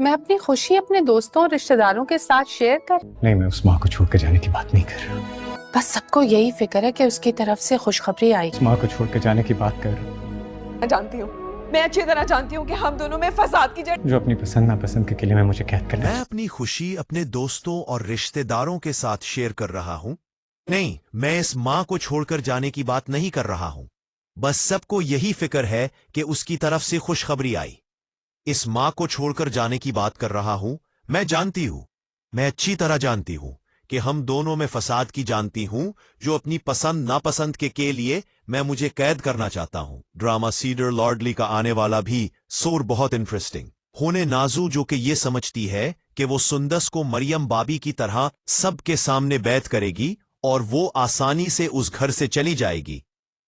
मैं अपनी खुशी अपने दोस्तों और रिश्तेदारों के साथ शेयर कर। नहीं, मैं उस माँ को छोड़कर जाने की बात नहीं कर रहा। बस सबको यही फिक्र है कि उसकी तरफ से खुशखबरी आई। उस माँ को छोड़कर जाने की बात कर रहा हूँ। मैं जानती हूँ, मैं अच्छी तरह जानती हूँ कि हम दोनों में फसाद की जड़। जो अपनी पसंद नापसंद के किले में मुझे कैद कर मैं अपनी खुशी अपने दोस्तों और रिश्तेदारों के साथ शेयर कर रहा हूँ। नहीं, मैं इस माँ को छोड़कर जाने की बात नहीं कर रहा हूँ। बस सबको यही फिक्र है कि उसकी तरफ से खुशखबरी आई। इस माँ को छोड़कर जाने की बात कर रहा हूँ। मैं जानती हूँ, मैं अच्छी तरह जानती हूँ कि हम दोनों में फसाद की जानती हूँ, जो अपनी पसंद नापसंद के लिए मैं मुझे कैद करना चाहता हूँ। ड्रामा सीडर लॉर्डली का आने वाला भी सोर बहुत इंटरेस्टिंग होने। नाजू जो कि ये समझती है कि वो सुंदस को मरियम बाबी की तरह सबके सामने बैत करेगी और वो आसानी से उस घर से चली जाएगी,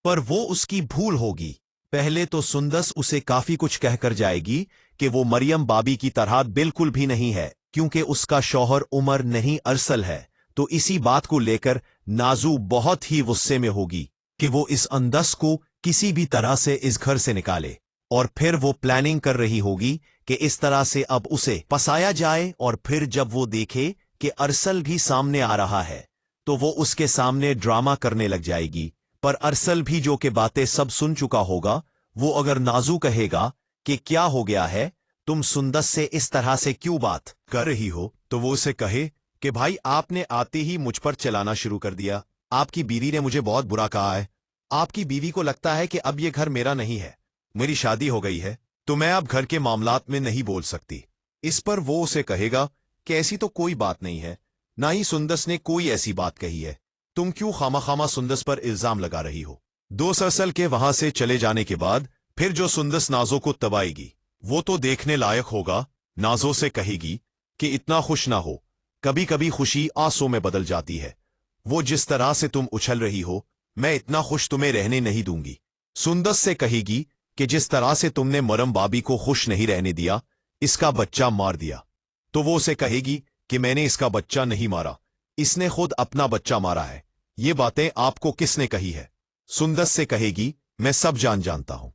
पर वो उसकी भूल होगी। पहले तो सुंदस उसे काफी कुछ कहकर जाएगी कि वो मरियम बाबी की तरह बिल्कुल भी नहीं है, क्योंकि उसका शौहर उमर नहीं अरसल है। तो इसी बात को लेकर नाजू बहुत ही गुस्से में होगी कि वो इस अंदस को किसी भी तरह से इस घर से निकाले, और फिर वो प्लानिंग कर रही होगी कि इस तरह से अब उसे फंसाया जाए। और फिर जब वो देखे कि अरसल भी सामने आ रहा है, तो वो उसके सामने ड्रामा करने लग जाएगी। पर अरसल भी जो कि बातें सब सुन चुका होगा, वो अगर नाजू कहेगा कि क्या हो गया है, तुम सुंदस से इस तरह से क्यों बात कर रही हो, तो वो उसे कहे कि भाई आपने आते ही मुझ पर चलाना शुरू कर दिया। आपकी बीवी ने मुझे बहुत बुरा कहा है। आपकी बीवी को लगता है कि अब ये घर मेरा नहीं है, मेरी शादी हो गई है, तो मैं अब घर के मामलात में नहीं बोल सकती। इस पर वो उसे कहेगा कि ऐसी तो कोई बात नहीं है, ना ही सुंदस ने कोई ऐसी बात कही है। तुम क्यों खामा सुंदस पर इल्जाम लगा रही हो। दोस्त अरसल के वहां से चले जाने के बाद फिर जो सुंदस नाजो को तबाएगी, वो तो देखने लायक होगा। नाजो से कहेगी कि इतना खुश ना हो, कभी कभी खुशी आंसू में बदल जाती है। वो जिस तरह से तुम उछल रही हो, मैं इतना खुश तुम्हें रहने नहीं दूंगी। सुंदस से कहेगी कि जिस तरह से तुमने मरम बाबी को खुश नहीं रहने दिया, इसका बच्चा मार दिया। तो वो उसे कहेगी कि मैंने इसका बच्चा नहीं मारा, इसने खुद अपना बच्चा मारा है। ये बातें आपको किसने कही है। सुंदस से कहेगी मैं सब जानता हूं।